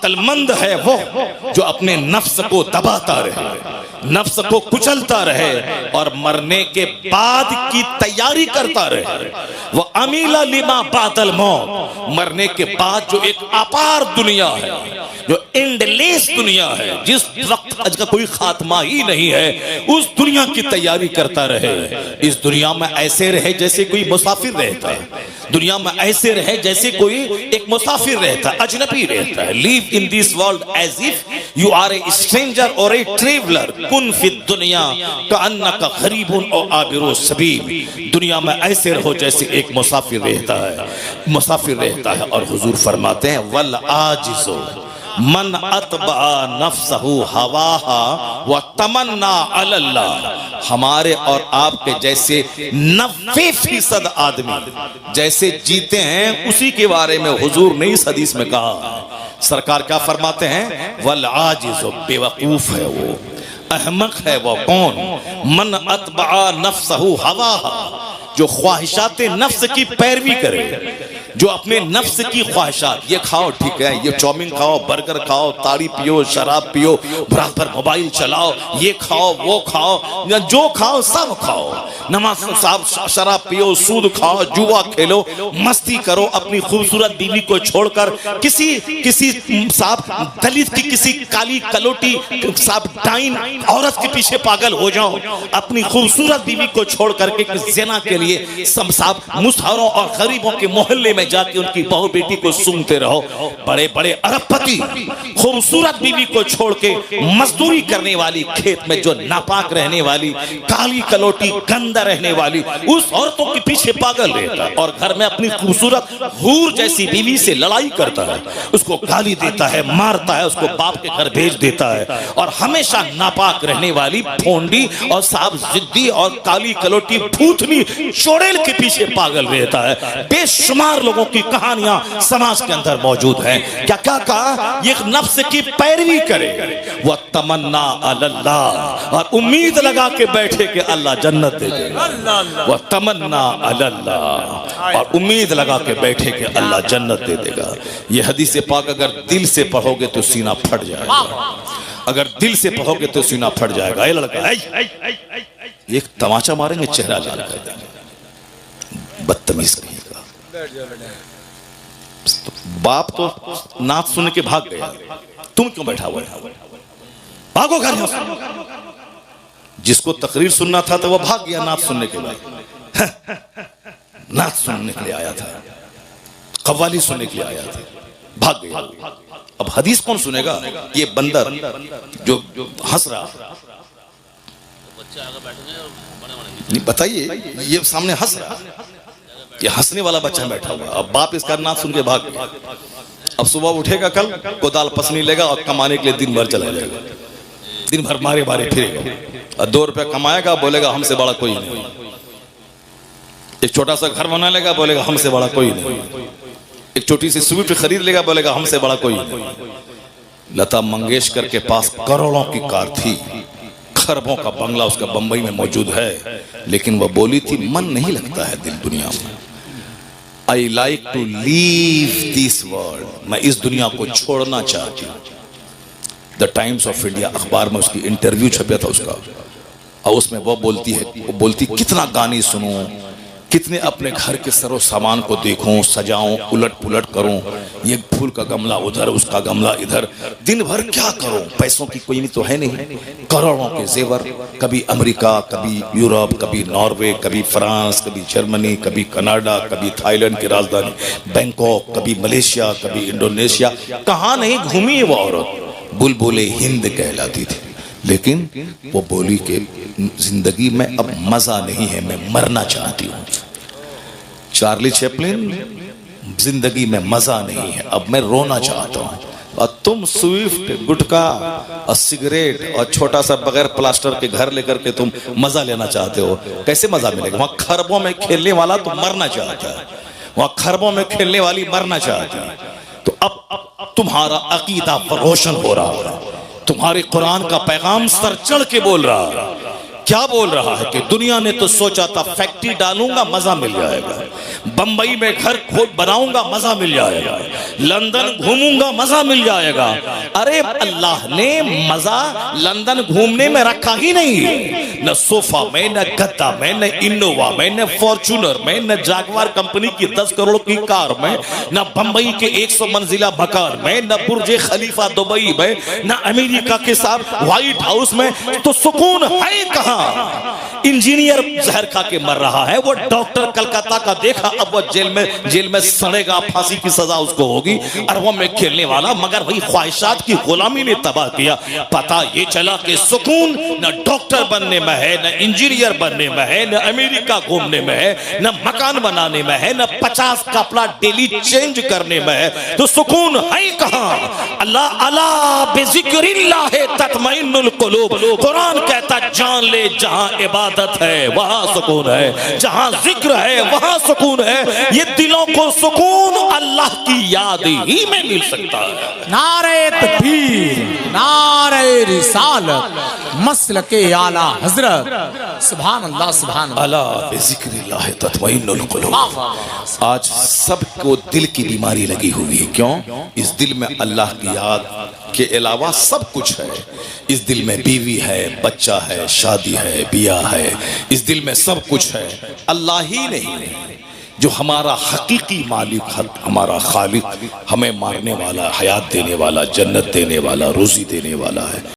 अक्लमंद है वो जो अपने नफ्स को दबाता रहे, नफ्स को कुचलता रहे और मरने के बाद की तैयारी करता रहे। वो अमीला लिमा बादल मौत, मरने के बाद जो एक अपार दुनिया है, जो एंडलेस दुनिया है, जिस वक्त आज का कोई खात्मा ही नहीं है, उस दुनिया की तैयारी करता रहे। इस दुनिया में ऐसे रहे जैसे कोई मुसाफिर रहता है, दुनिया में ऐसे रहे जैसे कोई एक मुसाफिर रहता है, अजनबी रहता है। Live in this world as if you are a stranger और ए ट्रेवलर, कुन फिद दुनिया कअन्नका गरीबुन और आबिरु सबील। दुनिया में ऐसे रहो जैसे एक मुसाफिर रहता है, मुसाफिर रहता है। और हुजूर फरमाते हैं वल आजिज़ु मन अतबा नफ्सहु हवाहा व तमन्ना अलल्लाह। हमारे और आपके जैसे 90% आदमी जैसे जीते हैं, उसी के बारे में हुजूर ने इस हदीस में कहा। सरकार क्या फरमाते हैं? वल आजिज़, बेवकूफ है वो, अहमक है वो कौन? मन अतबा नफ्सहु हवाहा, जो ख्वाहिशाते नफ्स की पैरवी करे, जो अपने नफ्स की ख्वाहिशात, ये खाओ ठीक है, ये चाउमीन खाओ, बर्गर खाओ, ताड़ी पियो, शराब पियो, बराबर मोबाइल चलाओ, ये खाओ वो खाओ, या जो खाओ सब खाओ, नमाज साहब शराब पियो, सूद खाओ, जुआ खेलो, मस्ती करो, अपनी खूबसूरत बीवी को छोड़कर किसी साहब दलित की किसी काली कलोटी साहब डाइन औरत के पीछे पागल हो जाओ, अपनी खूबसूरत बीवी को छोड़ करके ज़िना के लिए सब साहब मुसहरों और गरीबों के मोहल्ले में जाके उनकी बहू बेटी को सूंघते रहो। बड़े बड़े अरबपति खूबसूरत बीवी को छोड़ के मजदूरी करने वाली, खेत में जो नापाक रहने वाली, काली कलोटी गंदा रहने वाली, उस औरतों के पीछे पागल रहता है और घर में अपनी खूबसूरत हूर जैसी बीवी से लड़ाई करता है, उसको गाली देता है, मारता है, उसको बाप के घर भेज देता है। और हमेशा नापाक रहने वाली भोंडी और साहब जिद्दी और काली कलोटी भूतनी चोड़ेल के पीछे पागल रहता है। बेशुमार लोगों की कहानियां समाज के अंदर मौजूद हैं। क्या क्या कहा? ये नफ्स की पैरवी करे, वह तमन्ना अल्लाह, और उम्मीद लगा के बैठे कि अल्लाह जन्नत दे देगा। वह तमन्ना अल्लाह, और उम्मीद लगा के बैठे कि अल्लाह जन्नत दे देगा। ये हदीस पाक अगर दिल से पढ़ोगे तो सीना फट जाएगा, अगर दिल से पढ़ोगे तो सीना फट जाएगा। ये लड़का एक तमाचा मारेंगे, चेहरा लाल कर देंगे, बदतमीज कहीं का। बाप तो नात सुन के भाग गया, तुम क्यों बैठा हुआ है? भागो घर में। जिसको तकरीर सुनना था तो वह भाग गया नात सुनने के बाद। नात सुनने के लिए आया था, कव्वाली सुनने के लिए आया था, भाग गया। अब हदीस कौन सुनेगा? ये बंदर जो हंस रहा, बताइए, ये सामने हंस रहा, ये हंसने वाला बच्चा बैठा हुआ। अब बाप इसका नाम सुन के भाग गया। अब सुबह उठेगा, कल को दाल पसनी लेगा और कमाने के लिए दिन भर चला जाएगा, दिन भर मारे मारे फिरेगा और 2 रुपया कमाएगा, बोलेगा हमसे बड़ा कोई नहीं। एक छोटा सा घर बना लेगा, बोलेगा हमसे बड़ा कोई नहीं। एक छोटी सी स्विफ्ट खरीद लेगा, बोलेगा हमसे बड़ा कोई नहीं। लता मंगेशकर के पास करोड़ों की कार थी, खरबों का बंगला उसका बंबई में मौजूद है, लेकिन वह बोली थी मन नहीं लगता है दिल दुनिया में। I like to leave this world, मैं इस दुनिया को छोड़ना चाहती हूँ। द टाइम्स ऑफ इंडिया अखबार में उसकी इंटरव्यू छपा था उसका, और उसमें वो बोलती कितना गाने सुनूं, कितने अपने घर के सरो सामान को देखूं, सजाऊं, उलट पुलट करूं, ये फूल का गमला उधर, उसका गमला इधर, दिन भर क्या करूं, पैसों की कोई तो है नहीं, करोड़ों के जेवर, कभी अमेरिका, कभी यूरोप, कभी नॉर्वे, कभी फ्रांस, कभी जर्मनी, कभी कनाडा, कभी थाईलैंड की राजधानी बैंकॉक, कभी मलेशिया, कभी इंडोनेशिया, कहाँ नहीं घूमी वो औरत। बुलबुले हिंद कहलाती थी, लेकिन वो बोली कि जिंदगी में अब मजा नहीं है, मैं मरना चाहती हूँ। चार्ली चैपलिन, जिंदगी में मजा नहीं है, अब मैं रोना चाहता हूँ। और तुम स्विफ्ट, गुटखा और सिगरेट और छोटा सा बगैर प्लास्टर के घर लेकर के तुम मजा लेना चाहते हो, कैसे मजा मिलेगा? वहां खरबों में खेलने वाला तो मरना चाहता है, वहां खरबों में खेलने वाली मरना चाहती है। तो अब तुम्हारा अकीदा रोशन हो रहा है, तुम्हारे कुरान का पैगाम सर चढ़ के बोल रहा है क्या बोल रहा है कि दुनिया ने तो सोचा था फैक्ट्री डालूंगा मजा मिल जाएगा, बंबई में घर खोद बनाऊंगा मजा मिल जाएगा, लंदन घूमूंगा मजा मिल जाएगा। अरे अल्लाह ने मजा लंदन घूमने में रखा ही नहीं है, न सोफा में, न गद्दा में, न इनोवा में, न फॉर्चूनर में, न जागवार कंपनी की 10 करोड़ की कार में, न बंबई के 100 मंजिला मकान में, न बुर्ज खलीफा दुबई में, न अमेरिका के साथ व्हाइट हाउस में। तो सुकून है कहां? इंजीनियर जहर खा के मर रहा है, वो डॉक्टर कलकत्ता का देखा, अब वो जेल में सड़ेगा, फांसी की सजा उसको होगी, अरबों में खेलने वाला, मगर वही ख्वाहिशात की गुलामी ने तबाह किया। पता ये चला कि सुकून न डॉक्टर बनने में है, न इंजीनियर बनने में है, न अमेरिका घूमने में है, न मकान बनाने में है, न 50 कपड़ा डेली चेंज करने में है। तो सुकून है कहां? अल्लाह अला बिज़िक्रिल्लाह तत्मइन्नुल कुलूब। कुरान कहता जान ले जहां इबादत है वहां सुकून है, जहां जिक्र है वहां सुकून है। ये दिलों को सुकून अल्लाह की याद ही में मिल सकता है। नारे तकबीर, नारे रिसालत, मसलके आला हजरत, सुभान अल्लाह, सुभान अल्लाह। अला बिज़िक्रिल्लाह तत्मइन्नुल कुलूब। आज सबको दिल की बीमारी लगी हुई है। क्यों? इस दिल में अल्लाह की याद के अलावा सब कुछ है। इस दिल में बीवी है, बच्चा है, शादी है, बियाह है, इस दिल में सब कुछ है। अल्लाह ही नहीं जो हमारा हकीकी मालिक, हमारा खालिक, हमें मारने वाला, हयात देने वाला, जन्नत देने वाला, रोजी देने वाला है।